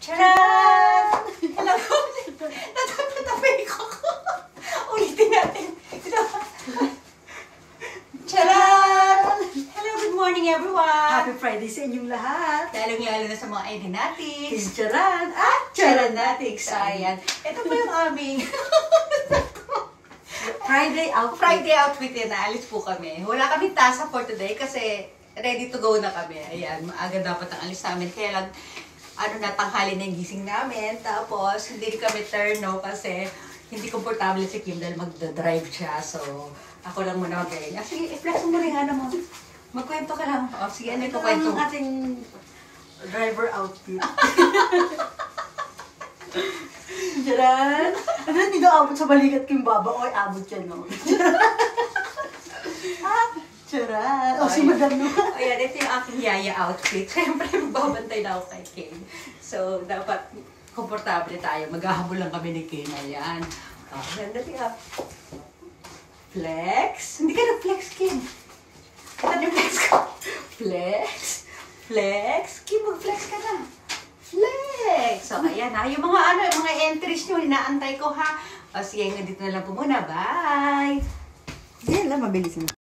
Charan! Hello, natapay ko. Ulitin natin. Charan! Hello, good morning everyone! Happy Friday sa inyong lahat! Lalong-lalo na sa mga Identinatics. Charan at Charanatics. Ayan. Ito po yung aming Friday outfit yan. Naalis po kami. Wala kami tasa for today kasi ready to go na kami. Ayan, maaga dapat ang alis namin. Kaya lang, tanghali na yung gising namin. Tapos, hindi kami turno kasi hindi komportable si Kim dahil magdadrive siya. So, ako lang muna mag-gaya. Sige, i-flex mo rin ano mo. Magkwento ka lang. O, sige, ano ito kwento? Ito ang ating driver outfit. Charan! Ano, hindi na abot sa balikat ko yung baba. O, abot yan, no? Charan! O, si Madam, no? Ayan, ito yung aking yaya outfit. Siyempre, magbabantay na ako kay Kane. So, dapat komportable tayo. Maghahabol lang kami ni Kane. Ayan. O, ganda siya. Flex. Hindi ka na-flex, Kim. Ito na flex ko. Flex. Flex. Kim, mag-flex ka na. Flex. So, ayan ha. Yung mga entries nyo, inaantay ko ha. O, sige, dito na lang po muna. Bye. Yan lang, mabilis na.